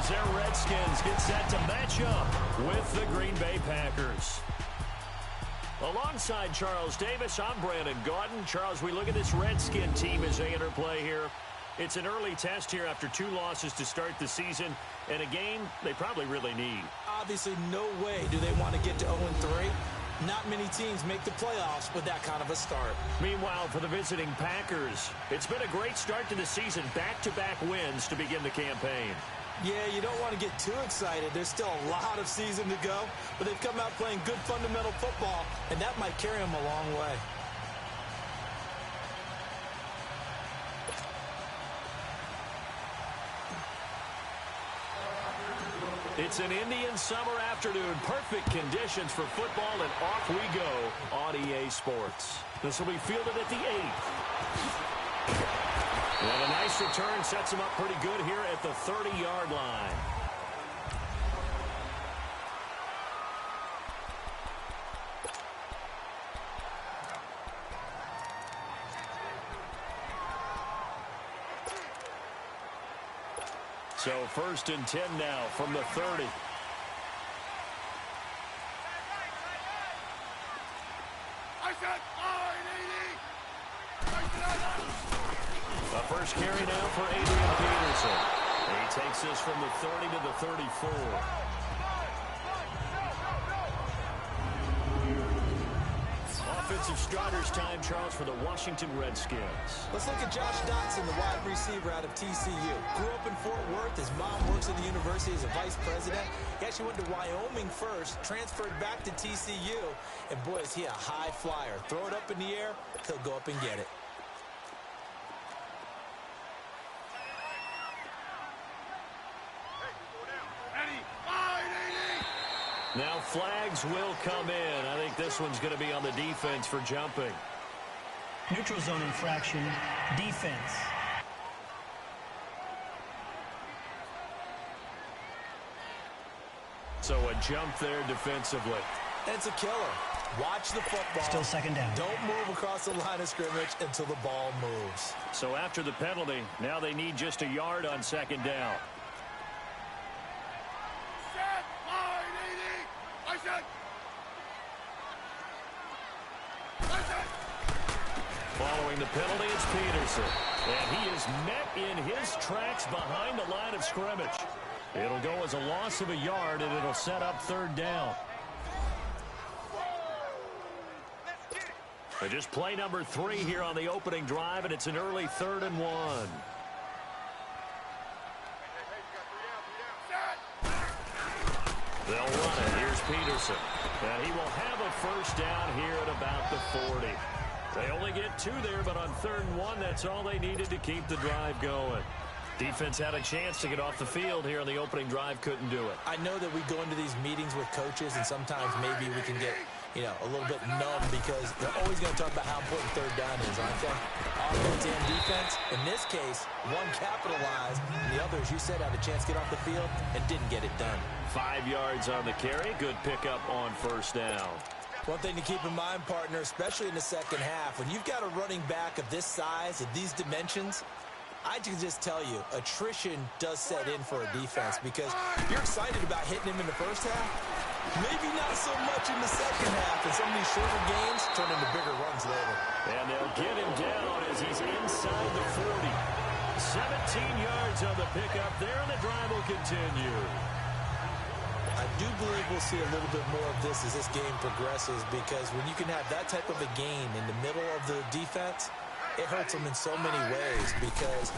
as their Redskins get set to match up with the Green Bay Packers. Alongside Charles Davis, I'm Brandon Gaudin. Charles, we look at this Redskin team as they interplay here. It's an early test here after 2 losses to start the season, and a game they probably really need. Obviously, no way do they want to get to 0-3. Not many teams make the playoffs with that kind of a start. Meanwhile, for the visiting Packers, it's been a great start to the season. Back-to-back wins to begin the campaign. Yeah, you don't want to get too excited. There's still a lot of season to go, but they've come out playing good fundamental football, and that might carry them a long way. It's an Indian summer afternoon. Perfect conditions for football, and off we go on EA Sports. This will be fielded at the 8th. And a nice return sets him up pretty good here at the 30-yard line. So 1st and 10 now from the 30. The first carry now for Adrian Peterson. He takes this from the 30 to the 34. Offensive starters time, Charles, for the Washington Redskins. Let's look at Josh Dotson, the wide receiver out of TCU. Grew up in Fort Worth. His mom works at the university as a vice president. He actually went to Wyoming first, transferred back to TCU, and boy, is he a high flyer. Throw it up in the air, he'll go up and get it. Now flags will come in. I think this one's going to be on the defense for jumping. Neutral zone infraction, defense. So a jump there defensively. It's a killer. Watch the football. Still second down. Don't move across the line of scrimmage until the ball moves. So after the penalty, now they need just a yard on 2nd down. Following the penalty, it's Peterson. And he is met in his tracks behind the line of scrimmage. It'll go as a loss of a yard, and it'll set up 3rd down. So just play number 3 here on the opening drive, and it's an early 3rd and 1. They'll run it. Here's Peterson. And he will have a 1st down here at about the 40. They only get 2 there, but on 3rd and 1, that's all they needed to keep the drive going. Defense had a chance to get off the field here on the opening drive, couldn't do it. I know that we go into these meetings with coaches, and sometimes maybe we can get, a little bit numb because they're always going to talk about how important 3rd down is, aren't they? Offense and defense. In this case, one capitalized, and the other, as you said, had a chance to get off the field and didn't get it done. 5 yards on the carry. Good pickup on 1st down. One thing to keep in mind, partner, especially in the second half, when you've got a running back of this size, of these dimensions, I can just tell you, attrition does set in for a defense because you're excited about hitting him in the first half. Maybe not so much in the second half, and some of these shorter gains turn into bigger runs later. And they'll get him down as he's inside the 40. 17 yards on the pickup there, and the drive will continue. I do believe we'll see a little bit more of this as this game progresses because when you can have that type of a game in the middle of the defense, it hurts them in so many ways because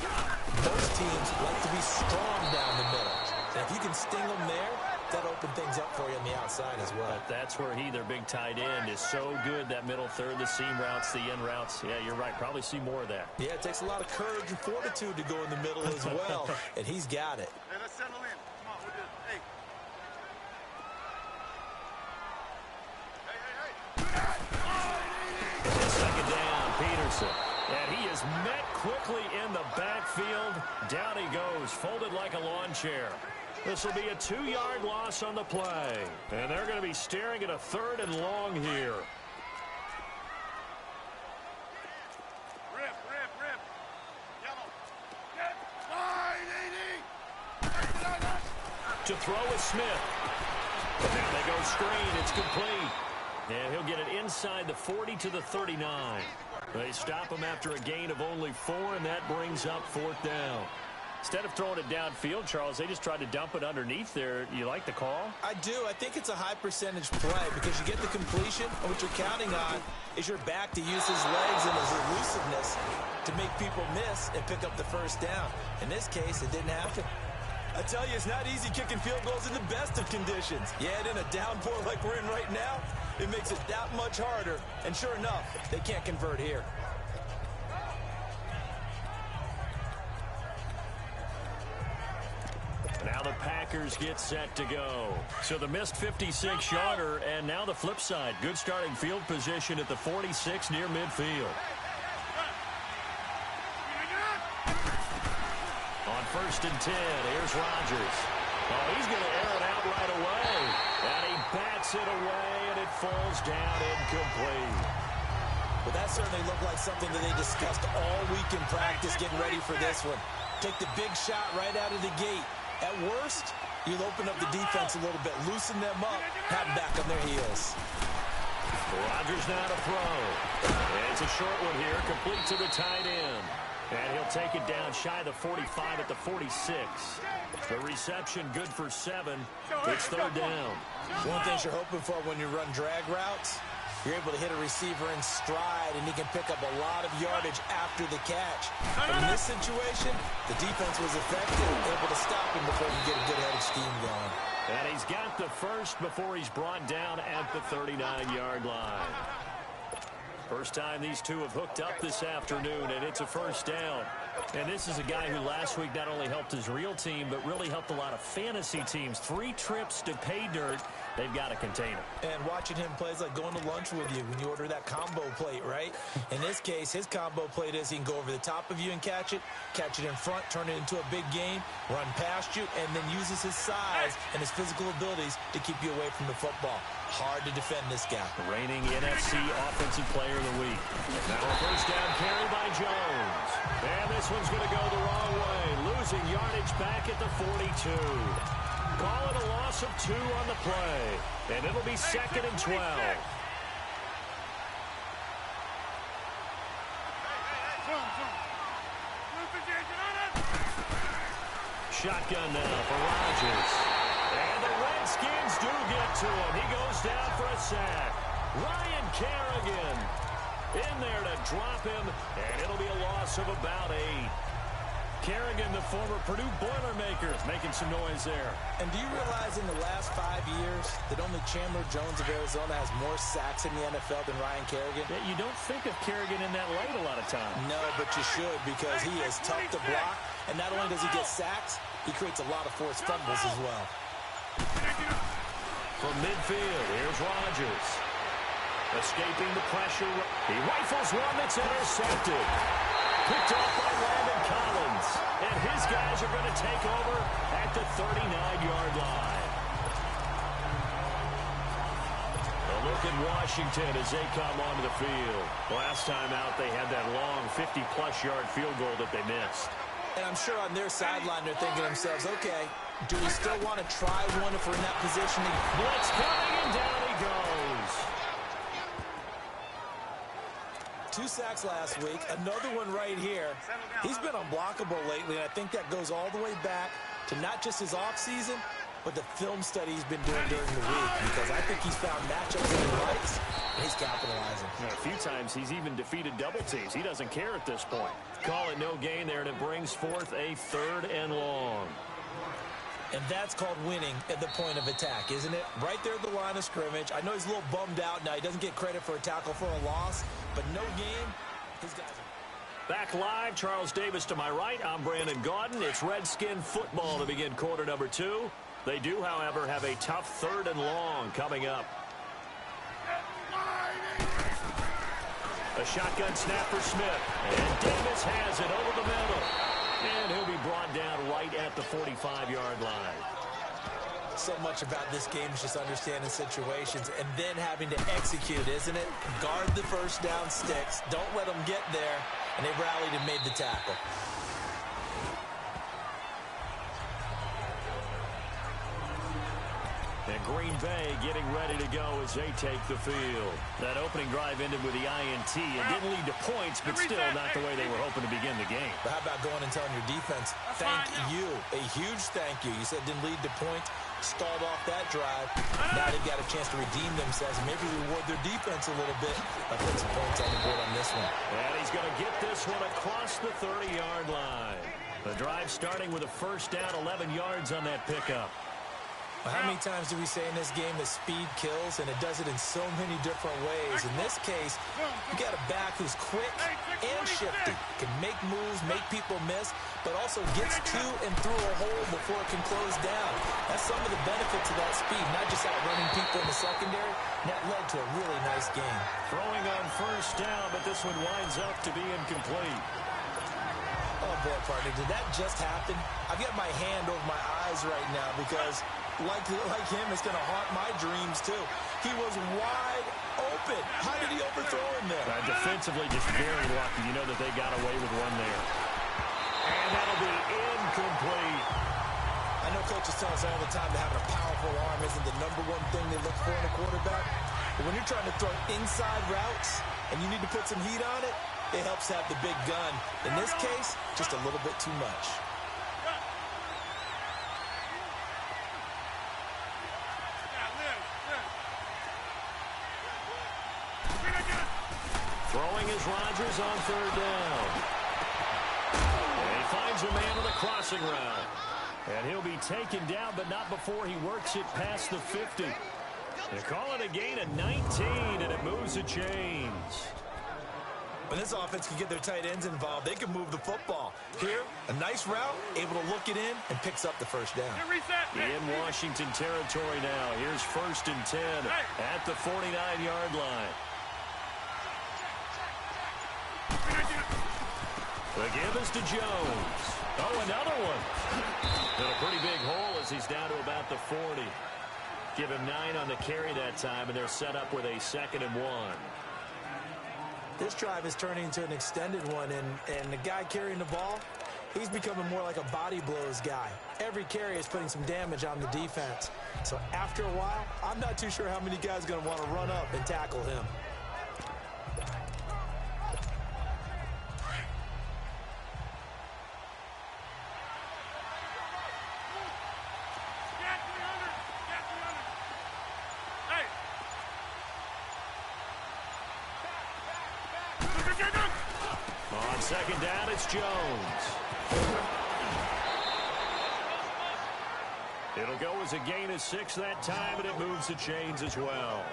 most teams like to be strong down the middle. And if you can sting them there, that opens things up for you on the outside as well. But that's where their big tight end, is so good, that middle third, the seam routes, the in routes. Yeah, you're right. Probably see more of that. Yeah, it takes a lot of courage and fortitude to go in the middle as well, and he's got it. Hey, let's settle in. Come on, we're good. Hey. Second down, Peterson. And he is met quickly in the backfield. Down he goes, folded like a lawn chair. This will be a 2-yard loss on the play. And they're going to be staring at a 3rd and long here. Rip. Yellow. Get wide, 80. To throw is Smith. And now they go screen. It's complete. And he'll get it inside the 40 to the 39. They stop him after a gain of only 4, and that brings up 4th down. Instead of throwing it downfield, Charles, they just tried to dump it underneath there. You like the call? I do. I think it's a high-percentage play because you get the completion, and what you're counting on is your back to use his legs and his elusiveness to make people miss and pick up the first down. In this case, it didn't happen. I tell you, it's not easy kicking field goals in the best of conditions. Yet in a downpour like we're in right now, it makes it that much harder. And sure enough, they can't convert here. Now the Packers get set to go. So the missed 56-yarder, and now the flip side. Good starting field position at the 46 near midfield. On 1st and 10, here's Rodgers. Oh, he's going to air it out right away. And he bats it away, and it falls down incomplete. Well, that certainly looked like something that they discussed all week in practice getting ready for this one. Take the big shot right out of the gate. At worst, you'll open up the defense a little bit, loosen them up, have them back on their heels. Rodgers now to throw. And it's a short one here, complete to the tight end. And he'll take it down shy of the 45 at the 46. The reception good for 7. It's 3rd down. One thing you're hoping for when you run drag routes, you're able to hit a receiver in stride, and he can pick up a lot of yardage after the catch. But in this situation, the defense was effective, able to stop him before he could get a good head of steam going. And he's got the first before he's brought down at the 39-yard line. First time these two have hooked up this afternoon, and it's a first down. And this is a guy who last week not only helped his real team, but really helped a lot of fantasy teams. 3 trips to pay dirt. They've got to contain him. And watching him play is like going to lunch with you when you order that combo plate, right? In this case, his combo plate is he can go over the top of you and catch it in front, turn it into a big gain, run past you, and then uses his size and his physical abilities to keep you away from the football. Hard to defend this guy. The reigning NFC Offensive Player of the Week. Now a first down carry by Jones. And this one's going to go the wrong way. Losing yardage back at the 42. Call it a loss of 2 on the play. And it'll be 2nd and 12. Shotgun now for Rodgers. And the Redskins do get to him. He goes down for a sack. Ryan Kerrigan in there to drop him, and it'll be a loss of about 8. Kerrigan, the former Purdue Boilermakers, making some noise there. And do you realize in the last 5 years that only Chandler Jones of Arizona has more sacks in the NFL than Ryan Kerrigan? Yeah, you don't think of Kerrigan in that light a lot of times. No, but you should, because he is tough to block, and not only does he get sacks, he creates a lot of forced fumbles as well. From midfield, here's Rodgers. Escaping the pressure. He rifles one that's intercepted. Picked off by Landon Collins. And his guys are going to take over at the 39-yard line. A look at Washington as they come onto the field. Last time out, they had that long 50-plus yard field goal that they missed. And I'm sure on their sideline they're thinking to themselves, okay, do we still want to try one if we're in that position? Blitz coming, and down he goes. 2 sacks last week, another one right here. He's been unblockable lately, and I think that goes all the way back to not just his offseason, but the film study he's been doing during the week, because I think he's found matchups that he likes, and he's capitalizing. A few times he's even defeated double teams. He doesn't care at this point. Call it no gain there, and it brings forth a 3rd and long. And that's called winning at the point of attack, isn't it? Right there at the line of scrimmage. I know he's a little bummed out now. He doesn't get credit for a tackle for a loss, but no game, his guys are... Back live, Charles Davis to my right. I'm Brandon Gaudin. It's Redskin football to begin quarter number 2. They do, however, have a tough 3rd and long coming up. A shotgun snap for Smith. And Davis has it over the middle. And he'll be brought down right at the 45-yard line. So much about this game is just understanding situations and then having to execute, isn't it? Guard the first down sticks. Don't let them get there. And they rallied and made the tackle. And Green Bay getting ready to go as they take the field. That opening drive ended with the INT. It didn't lead to points, but still not the way they were hoping to begin the game. But how about going and telling your defense, thank you, a huge thank you. You said didn't lead to points, stalled off that drive. Now they've got a chance to redeem themselves and maybe reward their defense a little bit by putting some points on the board on this one. And he's going to get this one across the 30-yard line. The drive starting with a first down, 11 yards on that pickup. How many times do we say in this game that speed kills, and it does it in so many different ways? In this case, you got a back who's quick and shifty, can make moves, make people miss, but also gets to and through a hole before it can close down. That's some of the benefits of that speed, not just outrunning people in the secondary. That led to a really nice game. Throwing on first down, but this one winds up to be incomplete. Oh, boy, partner, did that just happen? I've got my hand over my eyes right now because like him, it's going to haunt my dreams, too. He was wide open. How did he overthrow him there? Defensively, just very lucky. You know that they got away with one there. And that'll be incomplete. I know coaches tell us all the time that having a powerful arm isn't the number one thing they look for in a quarterback. But when you're trying to throw inside routes and you need to put some heat on it, it helps have the big gun. In this case, just a little bit too much. Throwing is Rodgers on third down. And he finds a man with a crossing route. And he'll be taken down, but not before he works it past the 50. They call it a gain of 19, and it moves the chains. When this offense can get their tight ends involved, they can move the football. Here, a nice route, able to look it in, and picks up the first down. In Washington territory now. Here's 1st and 10 at the 49-yard line. The give is to Jones. Oh, another one. Got a pretty big hole as he's down to about the 40. Give him 9 on the carry that time, and they're set up with a 2nd and 1. This drive is turning into an extended one, and the guy carrying the ball, he's becoming more like a body blows guy. Every carry is putting some damage on the defense. So after a while, I'm not too sure how many guys are going to want to run up and tackle him. On 2nd down, it's Jones. It'll go as a gain of 6 that time, and it moves the chains as well.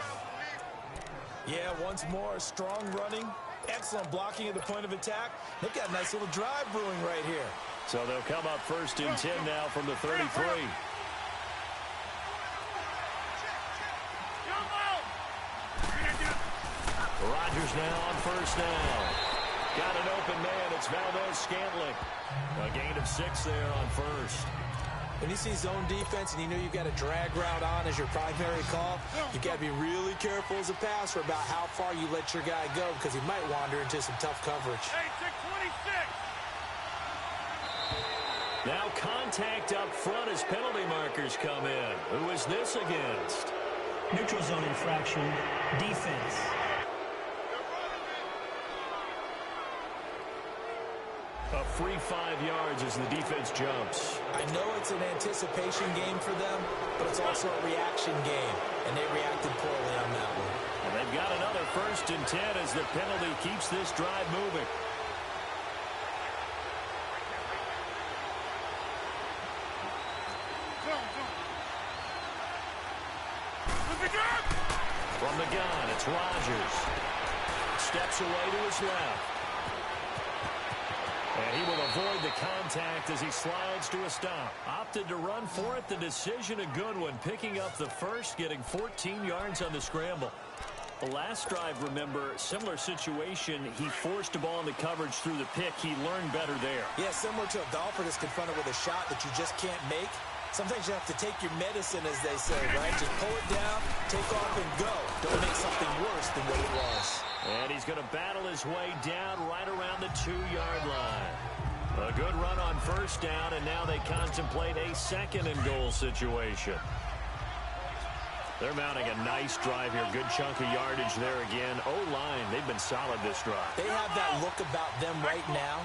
Yeah, once more, strong running, excellent blocking at the point of attack. They've got a nice little drive brewing right here. So they'll come up 1st and 10 now from the 33. Rodgers now on 1st down. Got an open man. It's Valdez-Scantling. A gain of 6 there on 1st. When you see zone defense and you know you've got a drag route on as your primary call, you've got to be really careful as a passer about how far you let your guy go because he might wander into some tough coverage. Now contact up front as penalty markers come in. Who is this against? Neutral zone infraction, defense. A free 5 yards as the defense jumps. I know it's an anticipation game for them, but it's also a reaction game, and they reacted poorly on that one. And they've got another 1st and 10 as the penalty keeps this drive moving. From the gun, it's Rodgers. Steps away to his left. And he will avoid the contact as he slides to a stop. Opted to run for it. The decision a good one. Picking up the first, getting 14 yards on the scramble. The last drive, remember, similar situation. He forced a ball into coverage through the pick. He learned better there. Yeah, similar to a golfer that's confronted with a shot that you just can't make. Sometimes you have to take your medicine, as they say, right? Just pull it down, take off, and go. Don't make something worse than what it was. And he's going to battle his way down right around the 2-yard line. A good run on 1st down, and now they contemplate a 2nd and goal situation. They're mounting a nice drive here. Good chunk of yardage there again. O-line, they've been solid this drive. They have that look about them right now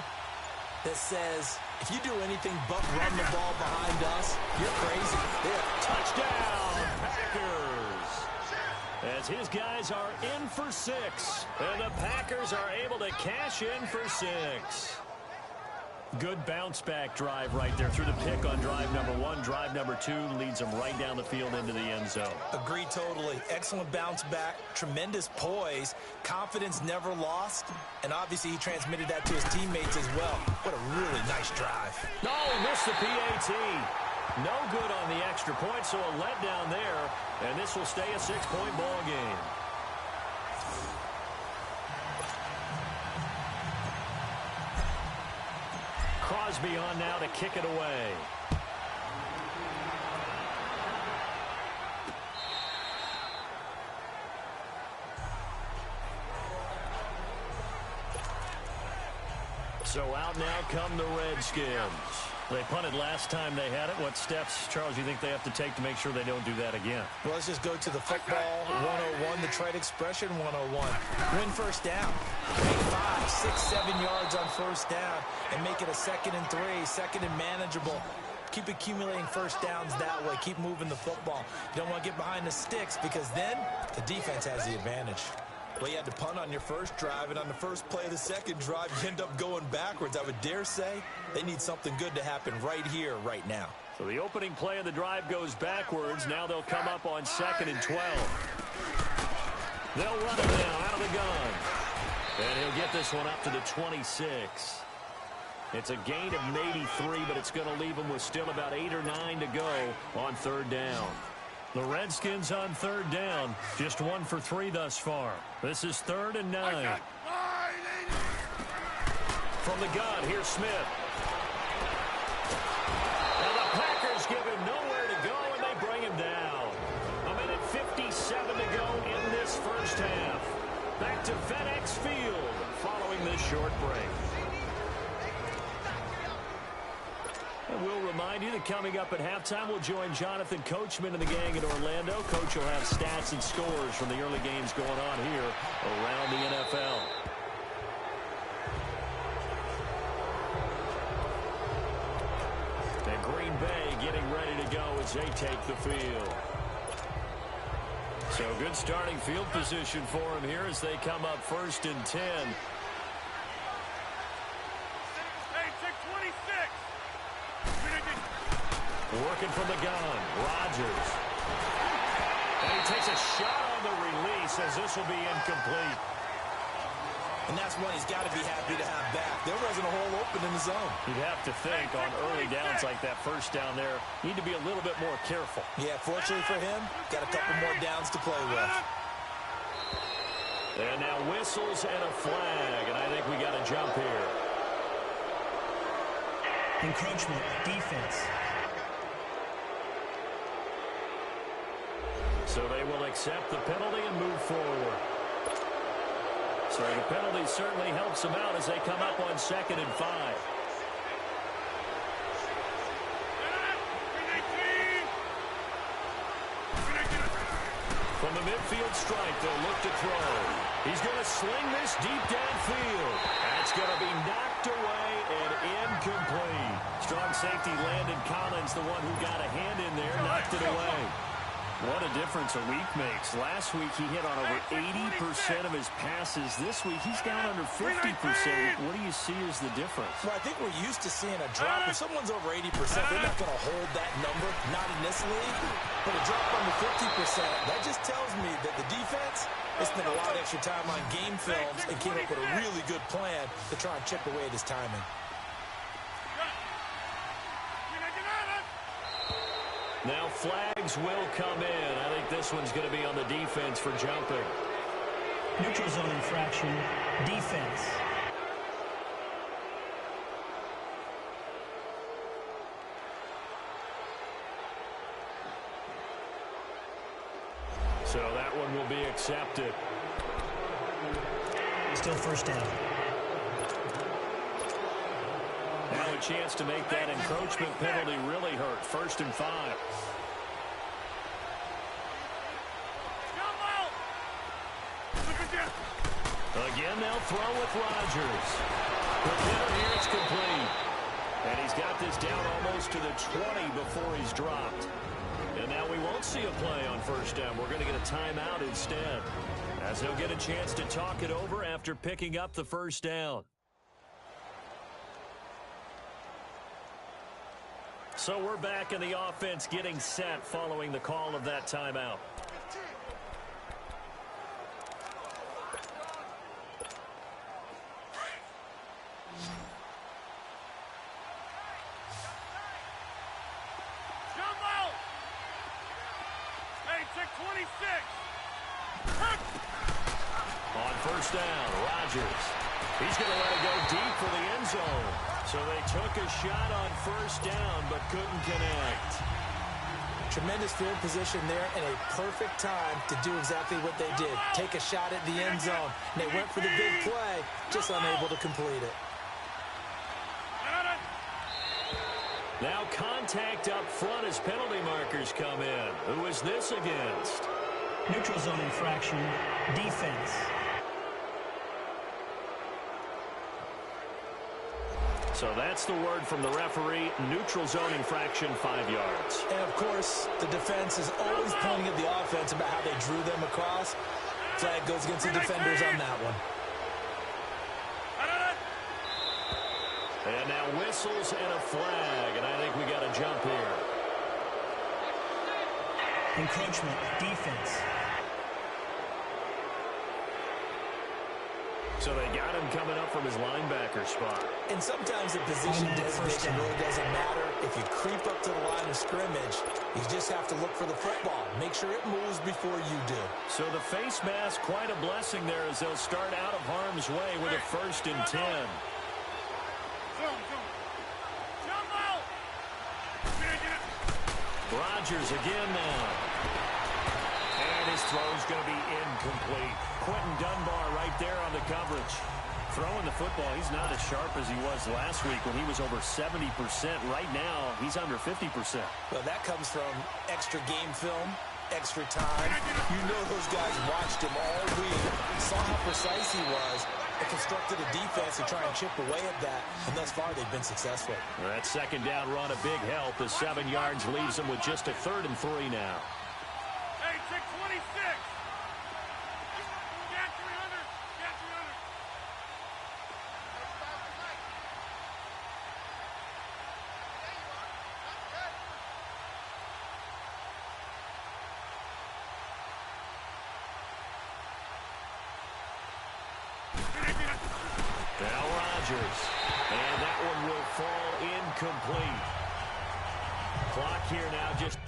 that says, if you do anything but run the ball behind us, you're crazy. Touchdown, Packers. As his guys are in for 6. And the Packers are able to cash in for 6. Good bounce-back drive right there through the pick on drive number 1. Drive number 2 leads them right down the field into the end zone. Agreed totally. Excellent bounce back, tremendous poise, confidence never lost, and obviously he transmitted that to his teammates as well. What a really nice drive. No, missed the PAT. No good on the extra point, so a letdown there, and this will stay a 6-point ball game. Crosby on now to kick it away. So out now come the Redskins. They punted last time they had it. What steps, Charles, you think they have to take to make sure they don't do that again? Well, let's just go to the football 101, the trade expression 101. Win first down. Make 5, 6, 7 yards on first down and make it a 2nd and 3, 2nd and manageable. Keep accumulating first downs that way. Keep moving the football. You don't want to get behind the sticks because then the defense has the advantage. Well, you had to punt on your first drive, and on the first play of the second drive, you end up going backwards. I would dare say they need something good to happen right here, right now. So the opening play of the drive goes backwards. Now they'll come up on 2nd and 12. They'll run it down out of the gun. And he'll get this one up to the 26. It's a gain of maybe 3, but it's going to leave them with still about 8 or 9 to go on 3rd down. The Redskins on 3rd down, just 1 for 3 thus far. This is 3rd and 9. From the gun, here's Smith. Now the Packers give him nowhere to go, and they bring him down. 1:57 to go in this first half. Back to FedEx Field following this short break. And we'll remind you that coming up at halftime, we'll join Jonathan Coachman and the gang in Orlando. Coach will have stats and scores from the early games going on here around the NFL. And Green Bay getting ready to go as they take the field. So good starting field position for them here as they come up 1st and 10. Working from the gun, Rodgers. And he takes a shot on the release as this will be incomplete. And that's one he's got to be happy to have back. There wasn't a hole open in the zone. You'd have to think on early downs like that first down there, need to be a little bit more careful. Yeah, fortunately for him, got a couple more downs to play with. And now whistles and a flag, and I think we got a jump here. Encroachment, defense. So they will accept the penalty and move forward. So the penalty certainly helps them out as they come up on 2nd and 5. From the midfield stripe, they'll look to throw. He's going to sling this deep downfield. That's going to be knocked away and incomplete. Strong safety Landon Collins, the one who got a hand in there, knocked it away. What a difference a week makes. Last week he hit on over 80% of his passes. This week he's down under 50%. What do you see as the difference? Well, I think we're used to seeing a drop. If someone's over 80%, they're not going to hold that number, not in this league. But a drop under 50%, that just tells me that the defense has spent a lot of extra time on game films and came up with a really good plan to try and chip away at his timing. Now flags will come in. I think this one's going to be on the defense for jumping. Neutral zone infraction, defense. So that one will be accepted. Still first down. Now a chance to make that encroachment penalty really hurt. 1st and 5. Again, they'll throw with Rodgers. With hitter here, it's complete. And he's got this down almost to the 20 before he's dropped. And now we won't see a play on first down. We're going to get a timeout instead, as they'll get a chance to talk it over after picking up the first down. So we're back in the offense getting set following the call of that timeout. On first down, Rodgers. He's going to let it go deep for the end zone. So they took a shot on first down but couldn't connect. Tremendous field position there and a perfect time to do exactly what they did. Take a shot at the end zone. And they went for the big play, just unable to complete it. Now contact up front as penalty markers come in. Who is this against? Neutral zone infraction, defense. So that's the word from the referee. Neutral zone infraction, 5 yards. And, of course, the defense is always pointing at the offense about how they drew them across. Flag goes against the defenders on that one. And now whistles and a flag, and I think we got a jump here. Encroachment, defense. So they got him coming up from his linebacker spot. And sometimes the position designation really doesn't matter. If you creep up to the line of scrimmage, you just have to look for the football. Make sure it moves before you do. So the face mask, quite a blessing there as they'll start out of harm's way with a 1st and 10. Rodgers again now. And his throw's going to be incomplete. Quentin Dunbar right there on the coverage. Throwing the football, he's not as sharp as he was last week when he was over 70%. Right now, he's under 50%. Well, that comes from extra game film, extra time. You know those guys watched him all week, saw how precise he was, and constructed a defense to try and chip away at that, and thus far they've been successful. That second down run, a big help. The 7 yards leaves them with just a 3rd and 3 now. Hey, check 26. Get 300. Get 300. Now Rodgers. And that one will fall incomplete. Clock here now just...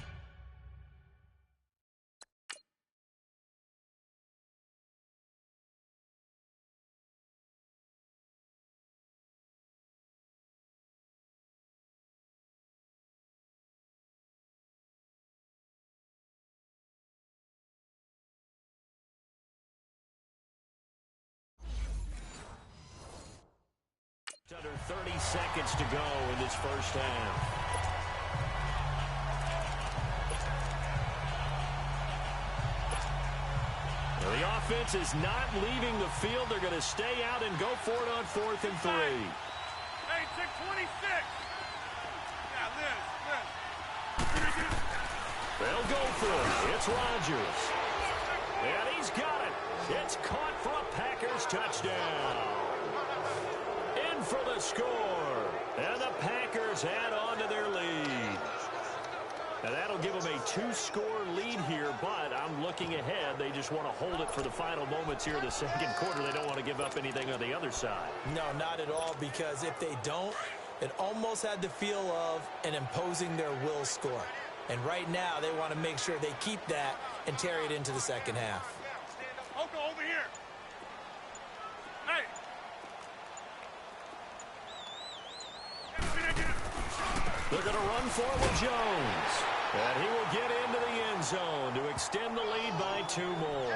Under 30 seconds to go in this first half. Well, the offense is not leaving the field. They're going to stay out and go for it on 4th and 3. Hey, check 26. Yeah, Liz. They'll go for it. It's Rodgers. And he's got it. It's caught for a Packers touchdown. In for the score. And the Packers add on to their lead. And that'll give them a 2-score lead here, but I'm looking ahead. They just want to hold it for the final moments here in the second quarter. They don't want to give up anything on the other side. No, not at all, because if they don't, it almost had the feel of an imposing their will score. And right now, they want to make sure they keep that and carry it into the second half. Oko, over here. Hey. They're going to run forward Jones. And he will get into the end zone to extend the lead by 2 more.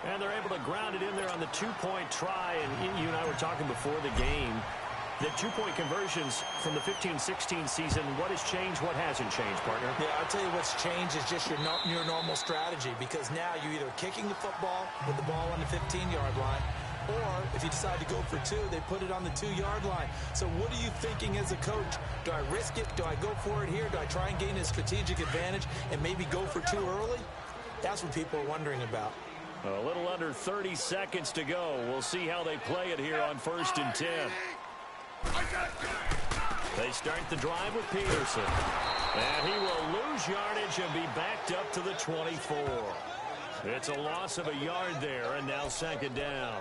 And they're able to ground it in there on the 2-point try. And you and I were talking before the game. The two-point conversions from the 15-16 season, what has changed, what hasn't changed, partner? Yeah, I'll tell you what's changed is just your normal strategy, because now you're either kicking the football with the ball on the 15-yard line, or if you decide to go for two, they put it on the 2-yard line. So what are you thinking as a coach? Do I risk it? Do I go for it here? Do I try and gain a strategic advantage and maybe go for two early? That's what people are wondering about. A little under 30 seconds to go. We'll see how they play it here on 1st and 10. They start the drive with Peterson. And he will lose yardage and be backed up to the 24. It's a loss of a yard there, and now 2nd down.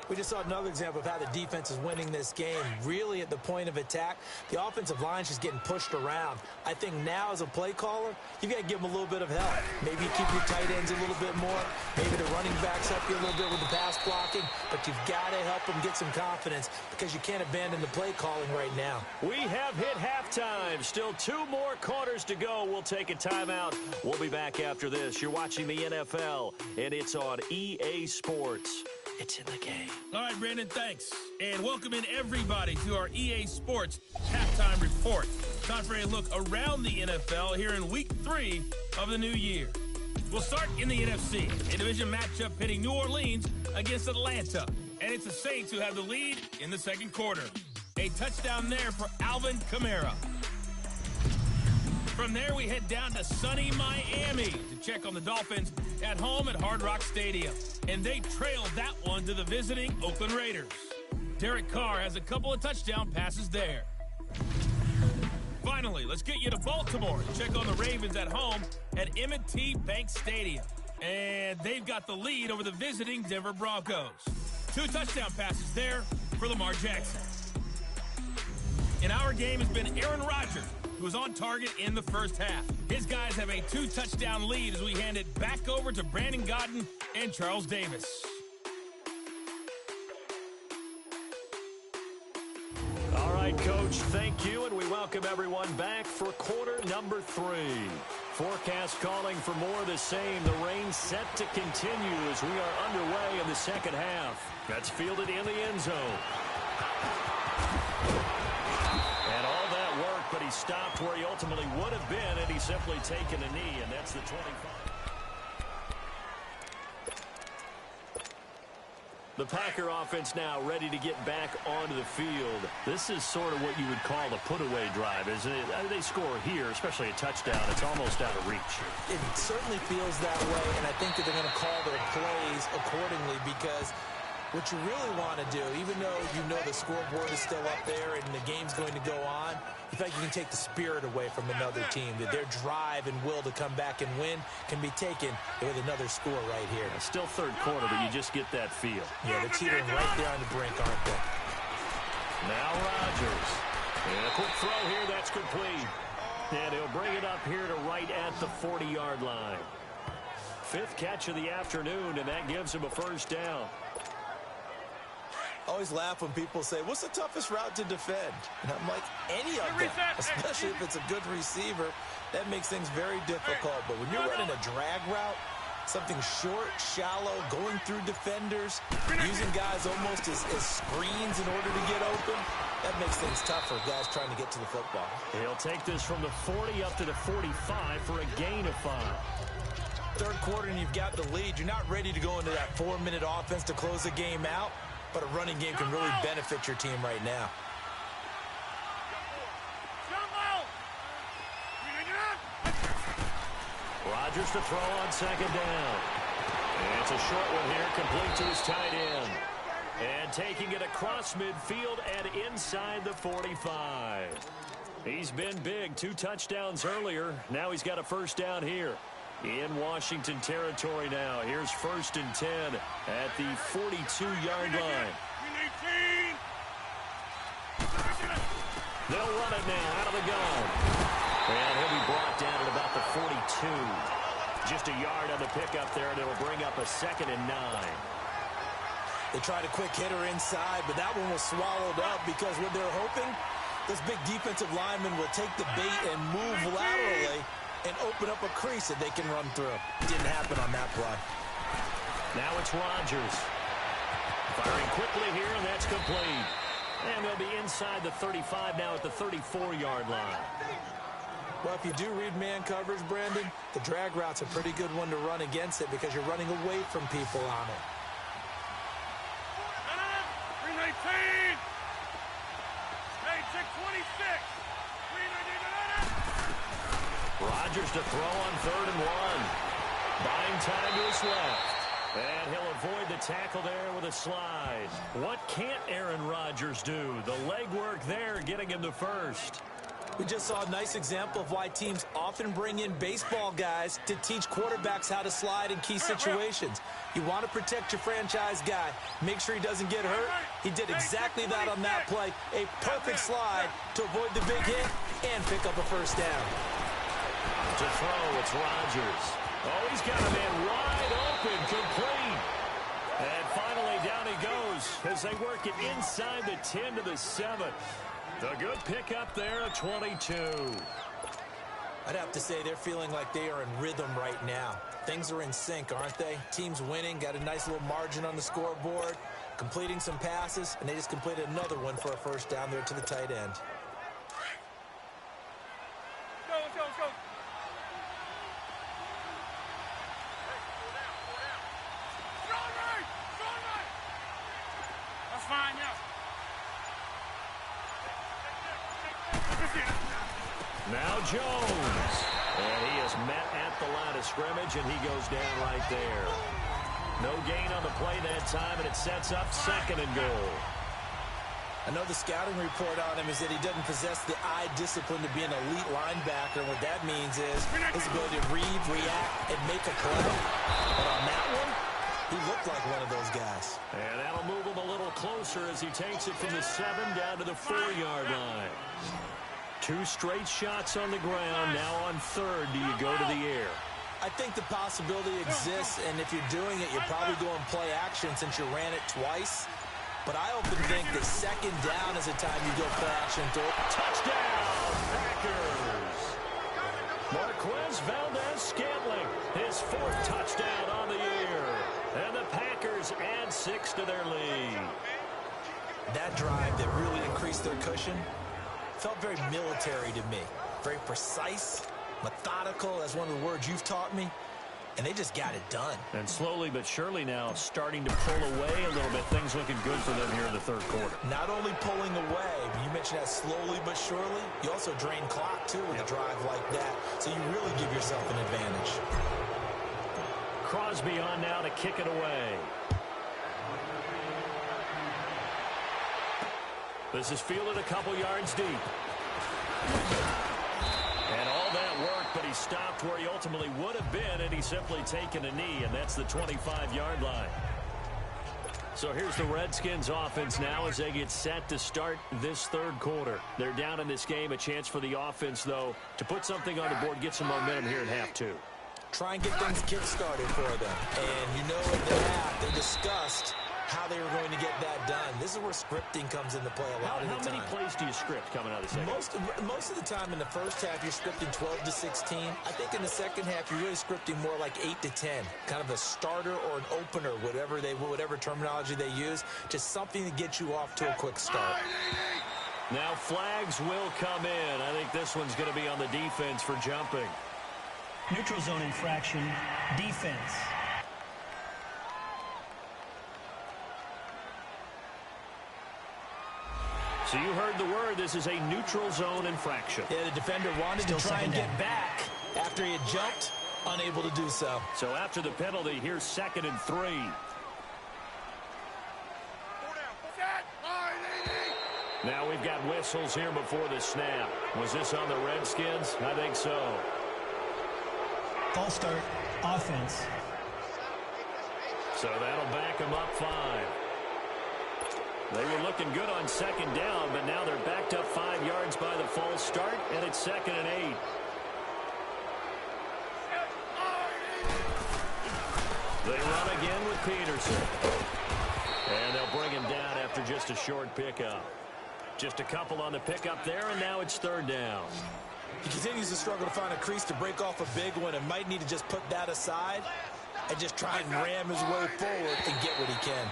We just saw another example of how the defense is winning this game. Really at the point of attack, the offensive line's just getting pushed around. I think now as a play caller, you got to give them a little bit of help. Maybe keep your tight ends a little bit more. Maybe the running backs help you a little bit with the pass blocking. But you've got to help them get some confidence, because you can't abandon the play calling right now. We have hit halftime. Still 2 more quarters to go. We'll take a timeout. We'll be back after this. You're watching the NFL, and it's on EA Sports. It's in the game. All right, Brandon, thanks. And welcome in everybody to our EA Sports Halftime Report. Time for a look around the NFL here in Week 3 of the new year. We'll start in the NFC, a division matchup pitting New Orleans against Atlanta. And it's the Saints who have the lead in the 2nd quarter. A touchdown there for Alvin Kamara. From there, we head down to sunny Miami to check on the Dolphins at home at Hard Rock Stadium. And they trailed that one to the visiting Oakland Raiders. Derek Carr has a couple of touchdown passes there. Finally, let's get you to Baltimore to check on the Ravens at home at M&T Bank Stadium. And they've got the lead over the visiting Denver Broncos. 2 touchdown passes there for Lamar Jackson. In our game has been Aaron Rodgers, who was on target in the first half. His guys have a 2-touchdown lead as we hand it back over to Brandon Godden and Charles Davis. All right, Coach, thank you, and we welcome everyone back for quarter number 3. Forecast calling for more of the same. The rain set to continue as we are underway in the 2nd half. That's fielded in the end zone. And all that work, but he stopped where he ultimately would have been had he simply taken a knee, and that's the 25. The Packer offense now ready to get back onto the field. This is sort of what you would call a put-away drive, isn't it? They score here, especially a touchdown. It's almost out of reach. It certainly feels that way, and I think that they're going to call their plays accordingly, because what you really want to do, even though you know the scoreboard is still up there and the game's going to go on, in fact, you can take the spirit away from another team, that their drive and will to come back and win can be taken with another score right here. It's still 3rd quarter, but you just get that feel. Yeah, they're teetering right there on the brink, aren't they? Now Rodgers. And a quick throw here, that's complete. And he'll bring it up here to right at the 40-yard line. 5th catch of the afternoon, and that gives him a 1st down. I always laugh when people say, what's the toughest route to defend? And I'm like, any of them, especially if it's a good receiver. That makes things very difficult. But when you're running a drag route, something short, shallow, going through defenders, using guys almost as screens in order to get open, that makes things tough for guys trying to get to the football. He'll take this from the 40 up to the 45 for a gain of 5. 3rd quarter and you've got the lead. You're not ready to go into that 4-minute offense to close the game out. But a running game can really benefit your team right now. Rodgers to throw on 2nd down. And it's a short one here, complete to his tight end. And taking it across midfield and inside the 45. He's been big. 2 touchdowns earlier. Now he's got a 1st down here. In Washington territory now. Here's 1st and 10 at the 42-yard line. They'll run it now out of the gun. And he'll be brought down at about the 42. Just a yard on the pickup there, and it'll bring up a 2nd and 9. They tried a quick hitter inside, but that one was swallowed up because what they're hoping, this big defensive lineman will take the bait and move laterally and open up a crease that they can run through. Didn't happen on that play. Now it's Rodgers. Firing quickly here, and that's complete. And they'll be inside the 35 now at the 34-yard line. Well, if you do read man coverage, Brandon, the drag route's a pretty good one to run against it because you're running away from people on it. 319. Hey, check 26. 319. Rodgers to throw on 3rd and 1. Buying time to his left. And he'll avoid the tackle there with a slide. What can't Aaron Rodgers do? The legwork there getting him to first. We just saw a nice example of why teams often bring in baseball guys to teach quarterbacks how to slide in key situations. You want to protect your franchise guy. Make sure he doesn't get hurt. He did exactly that on that play. A perfect slide to avoid the big hit and pick up a first down. To throw, it's Rodgers. Oh, he's got a man wide open, complete. And finally down he goes as they work it inside the 10 to the 7. The good pickup there at 22. I'd have to say they're feeling like they are in rhythm right now. Things are in sync, aren't they? Team's winning, got a nice little margin on the scoreboard, completing some passes, and they just completed another one for a first down there to the tight end. Let's go. Strong right. That's fine, yeah. Now Jones. And he is met at the line of scrimmage, and he goes down right there. No gain on the play that time, and it sets up 2nd and goal. I know the scouting report on him is that he doesn't possess the eye discipline to be an elite linebacker. And what that means is his ability to read, react, and make a play. But on that one, he looked like one of those guys. And that'll move him a little closer as he takes it from the 7 down to the 4-yard line. 2 straight shots on the ground. Now on 3rd, do you go to the air? I think the possibility exists, and if you're doing it, you're probably going play action since you ran it twice. But I often think that 2nd down is the time you go play action through. Touchdown, Packers! Marquez Valdez-Scantling, his 4th touchdown on the year. And the Packers add 6 to their lead. That drive that really increased their cushion felt very military to me. Very precise, methodical, that's one of the words you've taught me. And they just got it done. And slowly but surely now starting to pull away a little bit. Things looking good for them here in the 3rd quarter. Not only pulling away, but you mentioned that slowly but surely. You also drain clock, too, with a drive like that. So you really give yourself an advantage. Crosby on now to kick it away. This is fielded a couple yards deep. And all that work, but he stopped where he ultimately would have been, and he's simply taken a knee, and that's the 25-yard line. So here's the Redskins offense now as they get set to start this 3rd quarter. They're down in this game. A chance for the offense, though, to put something on the board, get some momentum here in half 2. Try and get things kick-started for them. And you know in the half, they discussed how they were going to get that done. This is where scripting comes into play a lot of the time. How many plays do you script coming out of the second? Most of the time in the first half, you're scripting 12 to 16. I think in the second half, you're really scripting more like 8 to 10. Kind of a starter or an opener, whatever terminology they use. Just something to get you off to a quick start. Now flags will come in. I think this one's going to be on the defense for jumping. Neutral zone infraction, defense. So you heard the word. This is a neutral zone infraction. Yeah, the defender wanted to try and get back after he had jumped, unable to do so. So after the penalty, here's 2nd and 3. Now we've got whistles here before the snap. Was this on the Redskins? I think so. False start, offense. So that'll back them up 5. They were looking good on 2nd down, but now they're backed up 5 yards by the false start, and it's 2nd and 8. They run again with Peterson. And they'll bring him down after just a short pickup. Just a couple on the pickup there, and now it's 3rd down. He continues to struggle to find a crease to break off a big one and might need to just put that aside and just try and ram his way forward and get what he can.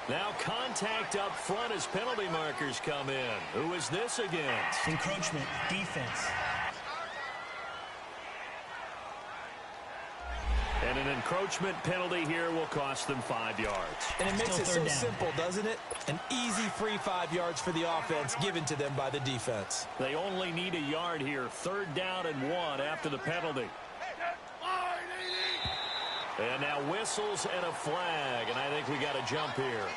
Now contact up front as penalty markers come in. Who is this against? Encroachment, defense. And an encroachment penalty here will cost them 5 yards. And it makes Still it so third down. simple, doesn't it? An easy free 5 yards for the offense given to them by the defense. They only need a yard here. 3rd down and 1 after the penalty. And now whistles and a flag, and I think we got a jump here.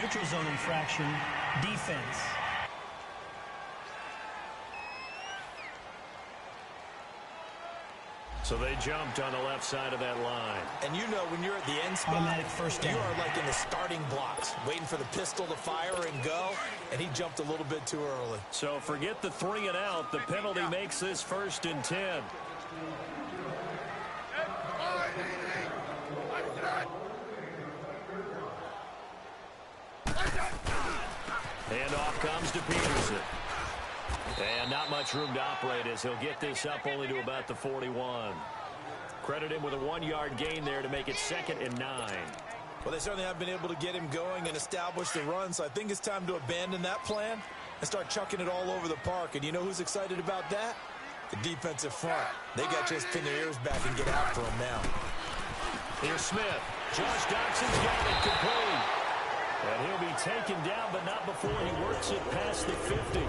Neutral zone infraction, defense. So they jumped on the left side of that line. And you know when you're at the end spot, Automatic first down. you are like in the starting blocks, waiting for the pistol to fire and go, and he jumped a little bit too early. So forget the 3 and out. The penalty makes this 1st and 10. And off comes to Peterson. And not much room to operate as he'll get this up only to about the 41. Credit him with a 1-yard gain there to make it 2nd and 9. Well, they certainly have been able to get him going and establish the run, so I think it's time to abandon that plan and start chucking it all over the park. And you know who's excited about that? The defensive front. They got to just pin their ears back and get after him now. Here's Smith. Josh Doxson's got it complete. And he'll be taken down, but not before he works it past the 50.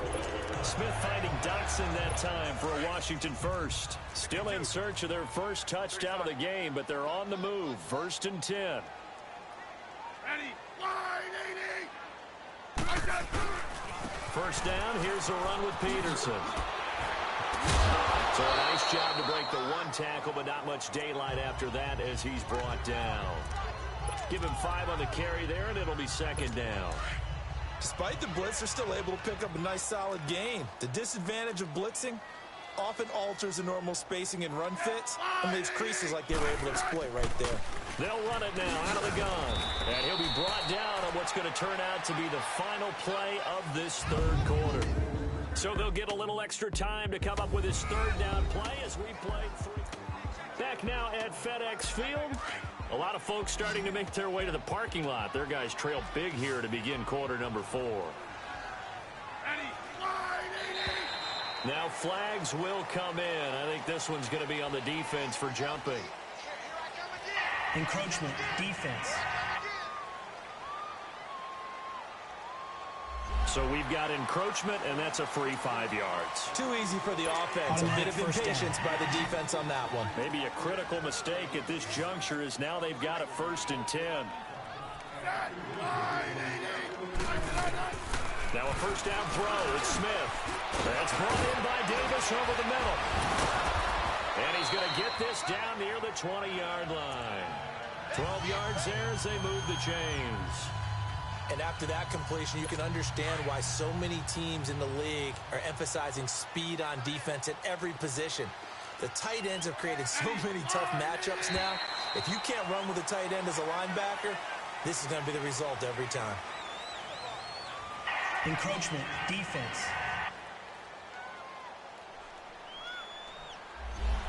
Smith finding Doxson that time for a Washington first. Still in search of their first touchdown of the game, but they're on the move. 1st and 10. Ready, line 80. First down, here's a run with Peterson. So a nice job to break the 1 tackle, but not much daylight after that as he's brought down. Give him 5 on the carry there, and it'll be 2nd down. Despite the blitz, they're still able to pick up a nice solid gain. The disadvantage of blitzing often alters the normal spacing and run fits and leaves creases like they were able to exploit right there. They'll run it now out of the gun. And he'll be brought down on what's going to turn out to be the final play of this 3rd quarter. So they'll get a little extra time to come up with his 3rd down play as we play 3. Back now at FedEx Field. A lot of folks starting to make their way to the parking lot. Their guys trail big here to begin quarter number 4. Now flags will come in. I think this one's going to be on the defense for jumping. Encroachment, defense. So we've got encroachment, and that's a free 5 yards. Too easy for the offense. A bit of impatience by the defense on that one. Maybe a critical mistake at this juncture is now they've got a 1st and 10. Now a 1st down throw. It's Smith. That's brought in by Davis over the middle. And he's going to get this down near the 20-yard line. 12 yards there as they move the chains. And after that completion, you can understand why so many teams in the league are emphasizing speed on defense at every position. The tight ends have created so many tough matchups now. If you can't run with a tight end as a linebacker, this is going to be the result every time. Encroachment, defense.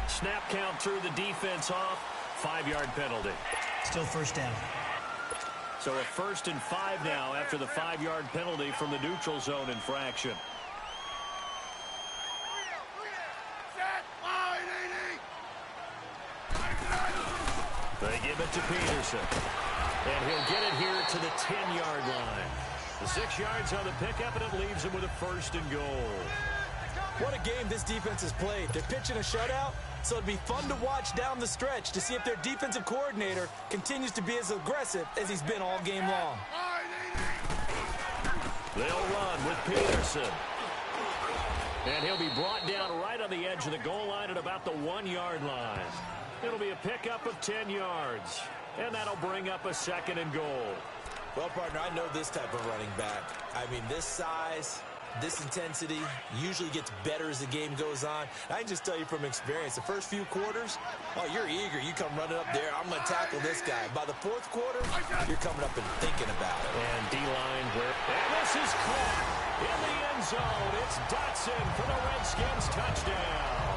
Snap count through the defense off. 5-yard penalty. Still 1st down. So a 1st and 5 now after the 5-yard penalty from the neutral zone infraction. They give it to Peterson. And he'll get it here to the 10-yard line. The 6 yards on the pickup, and it leaves him with a 1st and goal. What a game this defense has played. They're pitching a shutout, so it'd be fun to watch down the stretch to see if their defensive coordinator continues to be as aggressive as he's been all game long. They'll run with Peterson. And he'll be brought down right on the edge of the goal line at about the 1-yard line. It'll be a pickup of 10 yards. And that'll bring up a 2nd and goal. Well, partner, I know this type of running back. I mean, this size, this intensity usually gets better as the game goes on. I can just tell you from experience, the first few quarters, oh, you're eager. You come running up there. I'm going to tackle this guy. By the 4th quarter, you're coming up and thinking about it. And D-line where... And this is caught in the end zone. It's Dotson for the Redskins touchdown.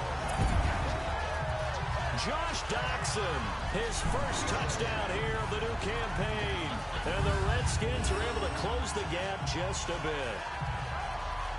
Josh Doxson, his first touchdown here of the new campaign. And the Redskins are able to close the gap just a bit.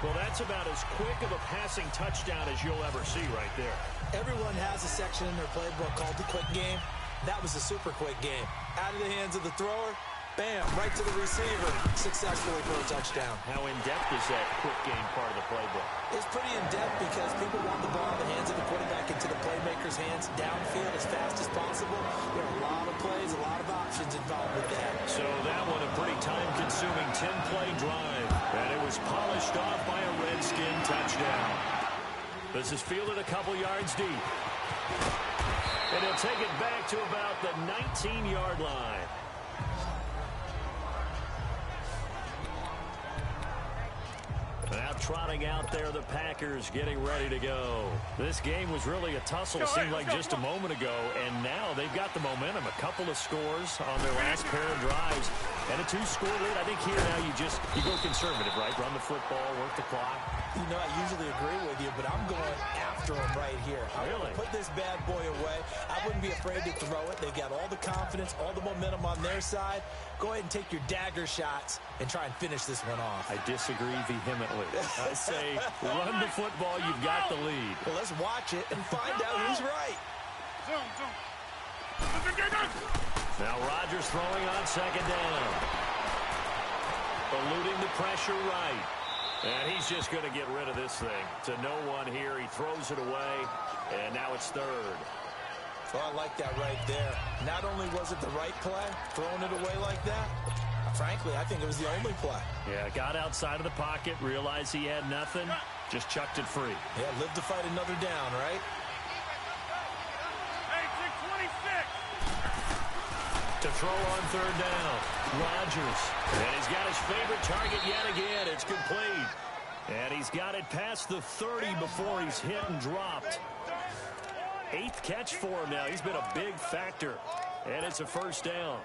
Well, that's about as quick of a passing touchdown as you'll ever see right there. Everyone has a section in their playbook called the quick game. That was a super quick game. Out of the hands of the thrower, bam, right to the receiver, successfully for a touchdown. How in-depth is that quick game part of the playbook? It's pretty in-depth because people want the ball in the hands of the quarterback into the playmaker's hands downfield as fast as possible. There are a lot of plays, a lot of options involved with that. So that one a pretty time-consuming 10-play drive. And it was polished off by a Redskin touchdown. This is fielded a couple yards deep. And he'll take it back to about the 19-yard line. Now trotting out there, the Packers getting ready to go. This game was really a tussle, seemed like just a moment ago, and now they've got the momentum. A couple of scores on their last pair of drives, and a 2-score lead. I think here now you go conservative, right? Run the football, work the clock. You know, I usually agree with you, but I'm going after him right here. Really? Put this bad boy away. I wouldn't be afraid to throw it. They've got all the confidence, all the momentum on their side. Go ahead and take your dagger shots and try and finish this one off. I disagree vehemently. I say run the football. You've got the lead. Well, let's watch it and find out who's right. Now Rodgers throwing on second down. Eluding the pressure right. And he's just going to get rid of this thing. To no one here. He throws it away. And now it's third. So I like that right there. Not only was it the right play, throwing it away like that, frankly, I think it was the only play. Yeah, got outside of the pocket, realized he had nothing, just chucked it free. Yeah, live to fight another down, right? Hey, 26. To throw on third down, Rodgers. And he's got his favorite target yet again. It's complete. And he's got it past the 30 before he's hit and dropped. 8th catch for him now. He's been a big factor. And it's a first down.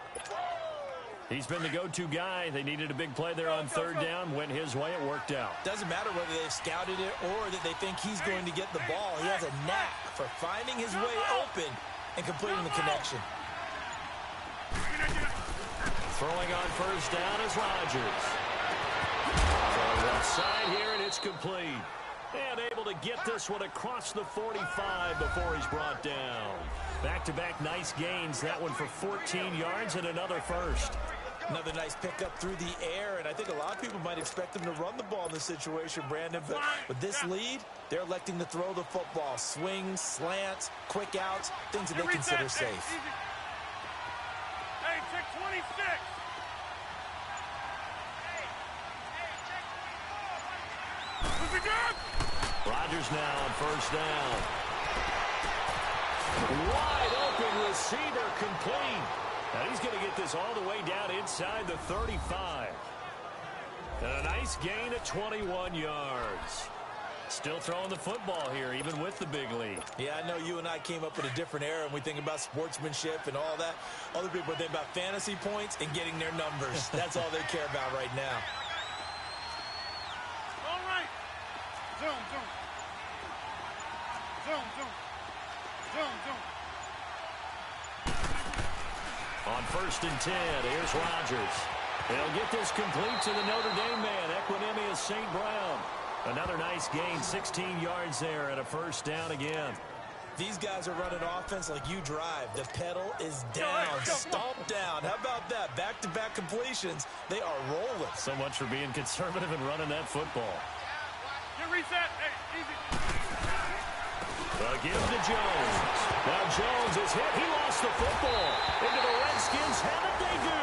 He's been the go-to guy. They needed a big play there on third down. Went his way. It worked out. Doesn't matter whether they've scouted it or that they think he's going to get the ball. He has a knack for finding his way open and completing the connection. Throwing on first down is Rodgers. Throws outside here, and it's complete. And able to get this one across the 45 before he's brought down. Back-to-back nice gains. That one for 14 yards and another first. Another nice pickup through the air, and I think a lot of people might expect him to run the ball in this situation, Brandon. But with this lead, they're electing to throw the football. Swings, slants, quick outs, things that they consider safe. Hey, check 26. Who's it good? Rodgers now on first down. Wide open receiver complete. And he's going to get this all the way down inside the 35. And a nice gain of 21 yards. Still throwing the football here, even with the big lead. Yeah, I know you and I came up in a different era, and we think about sportsmanship and all that. Other people think about fantasy points and getting their numbers. That's all they care about right now. All right. Zoom, zoom. Zoom, zoom. Zoom, zoom. On first and 10, here's Rodgers. They'll get this complete to the Notre Dame man, Equinemius St. Brown. Another nice gain, 16 yards there, and a first down again. These guys are running offense like you drive. The pedal is down, stomped down. How about that? Back-to-back completions. They are rolling. So much for being conservative and running that football. Get reset. Hey, easy. Give to Jones. Now Jones is hit. He lost the football. Into the Redskins. How did they do?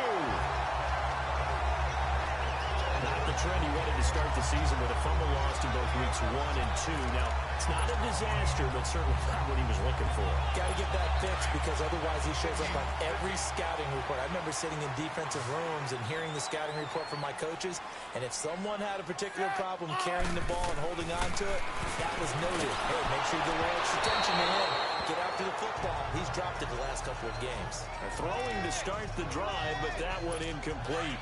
Not the trend he wanted to start the season with a fumble lost in both weeks 1 and 2. Now, it's not a disaster, but certainly not what he was looking for. Got to get that fixed because otherwise he shows up on every scouting report. I remember sitting in defensive rooms and hearing the scouting report from my coaches, and if someone had a particular problem carrying the ball and holding on to it, that was noted. Hey, make sure you give a little extra attention to him. Get after the football. He's dropped it the last couple of games. Throwing to start the drive, but that one incomplete.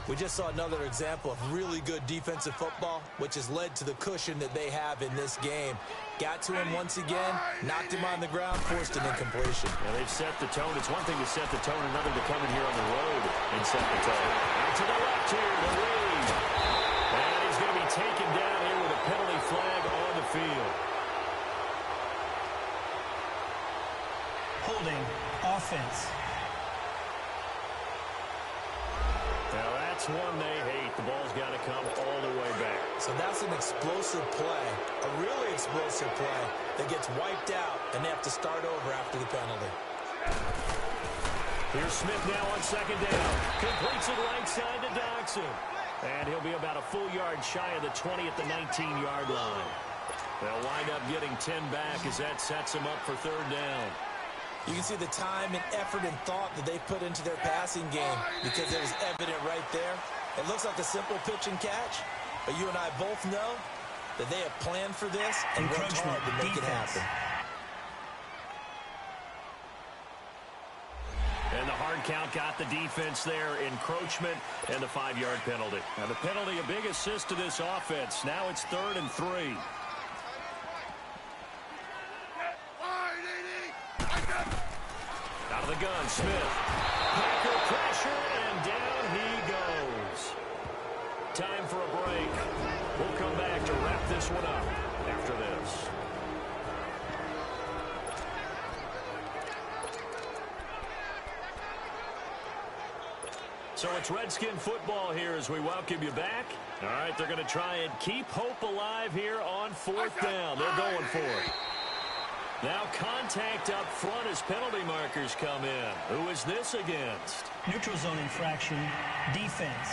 We just saw another example of really good defensive football, which has led to the cushion that they have in this game. Got to him once again, knocked him on the ground, forced an incompletion. Yeah, they've set the tone. It's one thing to set the tone, another to come in here on the road and set the tone. Out to the left here, the lead. And he's going to be taken down here with a penalty flag on the field. Holding offense. Now that's one they hate. The ball's got to come all the way back. So that's an explosive play, a really explosive play that gets wiped out, and they have to start over after the penalty. Here's Smith now on second down. Completes it right side to Dodson. And he'll be about a full yard shy of the 20 at the 19-yard line. They'll wind up getting 10 back as that sets them up for third down. You can see the time and effort and thought that they put into their passing game because it was evident right there. It looks like a simple pitch and catch, but you and I both know that they have planned for this and worked hard to make it happen. And the hard count got the defense there. Encroachment and the 5-yard penalty. Now the penalty, a big assist to this offense. Now it's 3rd and 3. Out of the gun, Smith. Packer pressure, and down he goes. Time for a break. We'll come back to wrap this one up after this. So it's Redskin football here as we welcome you back. All right, they're going to try and keep hope alive here on 4th down. They're going for it. Now contact up front as penalty markers come in. Who is this against? Neutral zone infraction, defense.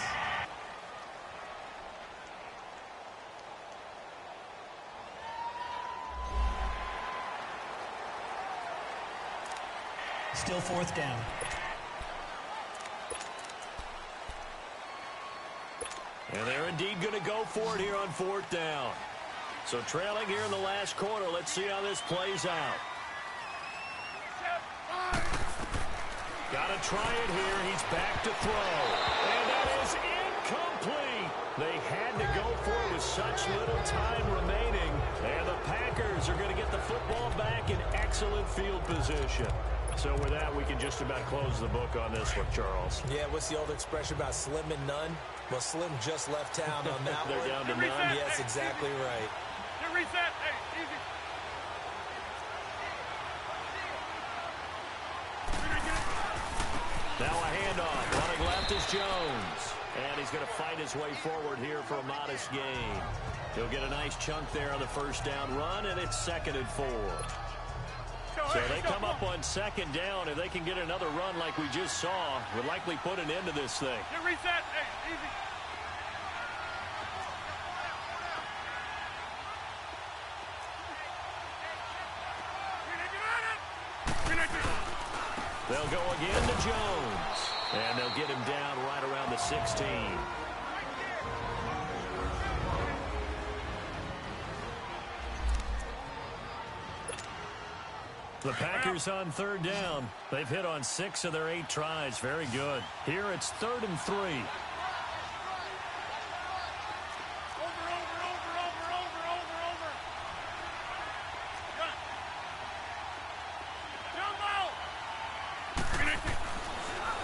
Still 4th down. And they're indeed going to go for it here on 4th down. So trailing here in the last quarter. Let's see how this plays out. Got to try it here. He's back to throw. And that is incomplete. They had to go for it with such little time remaining. And the Packers are going to get the football back in excellent field position. So with that, we can just about close the book on this one, Charles. Yeah, what's the old expression about slim and none? Well, Slim just left town on that They're one. down to none. Yes, exactly right. Reset. Hey, easy. Now a handoff. Running left is Jones. And he's going to fight his way forward here for a modest gain. He'll get a nice chunk there on the first down run, and it's 2nd and 4. So they come up on 2nd down. If they can get another run like we just saw, would likely put an end to this thing. Reset. Hey, easy. They'll go again to Jones. And they'll get him down right around the 16. The Packers on 3rd down. They've hit on 6 of their 8 tries. Very good. Here it's 3rd and 3.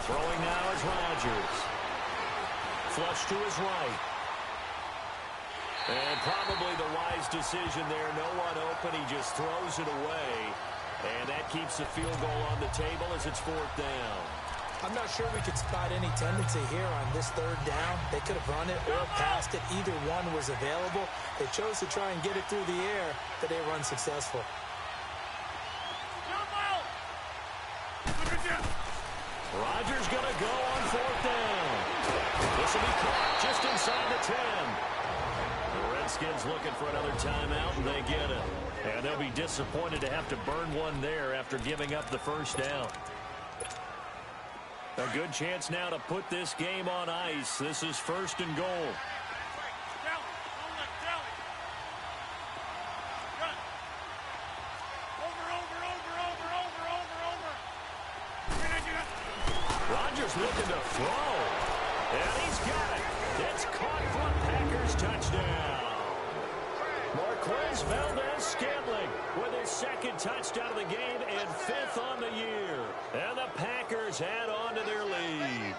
Throwing now is Rodgers. Flush to his right. And probably the wise decision there. No one open. He just throws it away. And that keeps the field goal on the table as it's 4th down. I'm not sure we could spot any tendency here on this 3rd down. They could have run it or passed it. Either one was available. They chose to try and get it through the air, but they were unsuccessful. Rodgers going to go on 4th down. This will be caught just inside the 10. The Redskins looking for another timeout, and they get it. And they'll be disappointed to have to burn one there after giving up the first down. A good chance now to put this game on ice. This is 1st and goal. Over. Rodgers looking to throw. And he's got it. It's caught for a Packers touchdown. Marquez Valdez-Scantling with his second touchdown of the game and 5th on the year. And the Packers add on to their lead.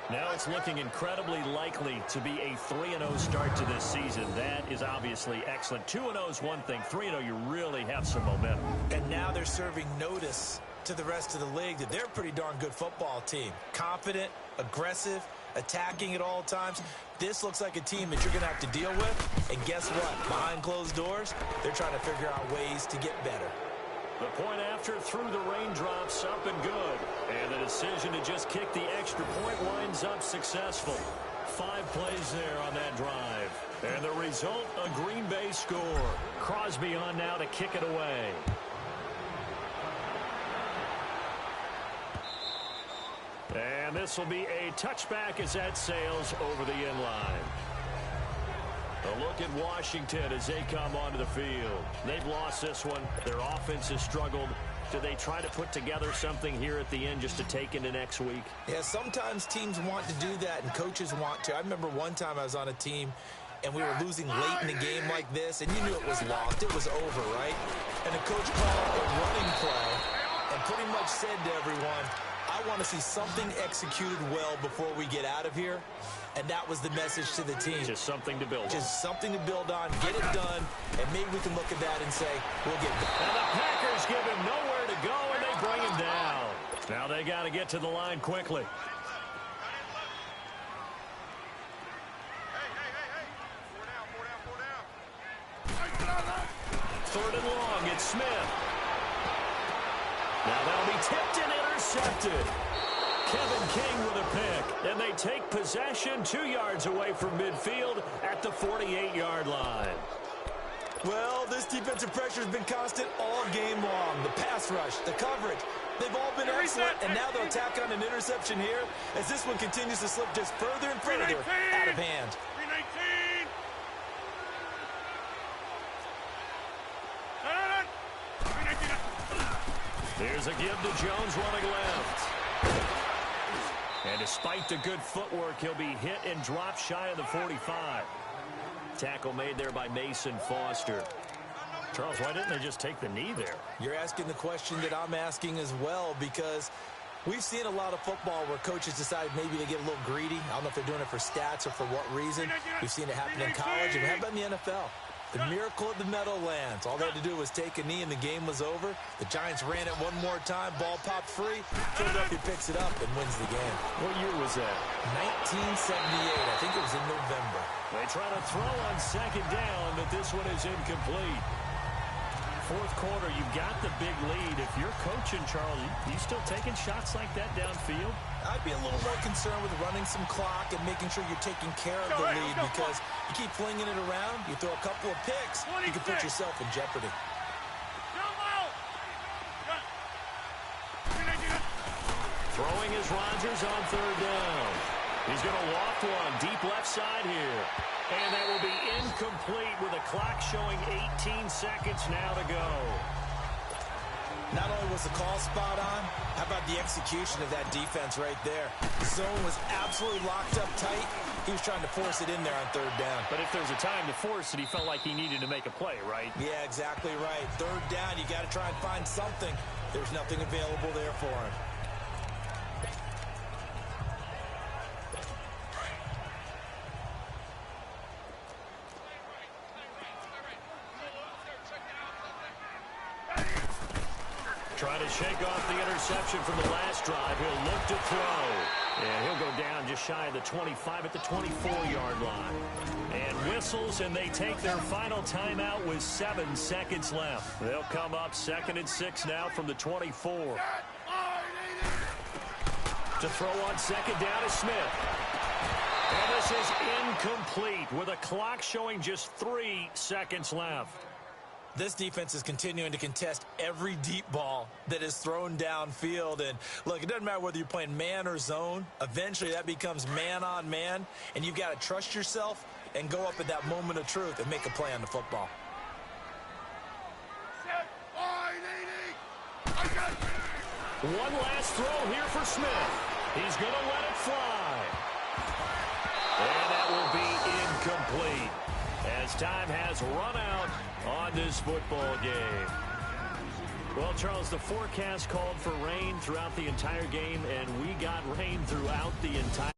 Now it's looking incredibly likely to be a 3-0 start to this season. That is obviously excellent. 2-0 is one thing. 3-0, you really have some momentum. And now they're serving notice to the rest of the league that they're a pretty darn good football team. Confident, aggressive, attacking at all times. This looks like a team that you're going to have to deal with. And guess what? Behind closed doors, they're trying to figure out ways to get better. The point after through the raindrops, up and good. And the decision to just kick the extra point winds up successful. 5 plays there on that drive. And the result, a Green Bay score. Crosby on now to kick it away. And this will be a touchback as that sails over the end line. A look at Washington as they come onto the field. They've lost this one. Their offense has struggled. Do they try to put together something here at the end just to take into next week? Yeah, sometimes teams want to do that and coaches want to. I remember one time I was on a team and we were losing late in a game like this, and you knew it was lost. It was over, right? And the coach called a running play and pretty much said to everyone, I want to see something executed well before we get out of here. And that was the message to the team. Just something to build on. Just something to build on, get it done, and maybe we can look at that and say, we'll get back. And the Packers give him nowhere to go, and they bring him down. Now they got to get to the line quickly. Third and long, it's Smith. Now that'll be tipped and intercepted. Kevin King with a pick, and they take possession 2 yards away from midfield at the 48-yard line. Well, this defensive pressure has been constant all game long. The pass rush, the coverage, they've all been excellent, and now they'll tack on an interception here as this one continues to slip just further and further out of hand. Here's a give to Jones running left. And despite the good footwork, he'll be hit and dropped shy of the 45. Tackle made there by Mason Foster. Charles, why didn't they just take the knee there? You're asking the question that I'm asking as well, because we've seen a lot of football where coaches decide maybe they get a little greedy. I don't know if they're doing it for stats or for what reason. We've seen it happen in college, and we have it in the NFL. The miracle of the Meadowlands. All they had to do was take a knee and the game was over. The Giants ran it one more time. Ball popped free. Philadelphia picks it up and wins the game. What year was that? 1978. I think it was in November. They try to throw on second down, but this one is incomplete. Fourth quarter, you've got the big lead. If you're coaching, Charles, you still taking shots like that downfield? I'd be a little more concerned with running some clock and making sure you're taking care of the lead, because you keep flinging it around, you throw a couple of picks, you can put yourself in jeopardy. Throwing is Rodgers on third down. He's going to loft one deep left side here. And that will be incomplete with a clock showing 18 seconds now to go. Not only was the call spot on, how about the execution of that defense right there? The zone was absolutely locked up tight. He was trying to force it in there on third down. But if there's a time to force it, he felt like he needed to make a play, right? Yeah, exactly right. Third down, you got to try and find something. There's nothing available there for him. Trying to shake off the interception from the last drive. He'll look to throw. And he'll go down just shy of the 25 at the 24-yard line. And whistles, and they take their final timeout with 7 seconds left. They'll come up 2nd and 6 now from the 24. To throw on second down is Smith. And this is incomplete with a clock showing just 3 seconds left. This defense is continuing to contest every deep ball that is thrown downfield. And look, it doesn't matter whether you're playing man or zone. Eventually that becomes man on man, and you've got to trust yourself and go up at that moment of truth and make a play on the football. One last throw here for Smith. He's going to let it fly. And that will be incomplete as time has run out on this football game. Well, Charles, the forecast called for rain throughout the entire game, and we got rain throughout the entire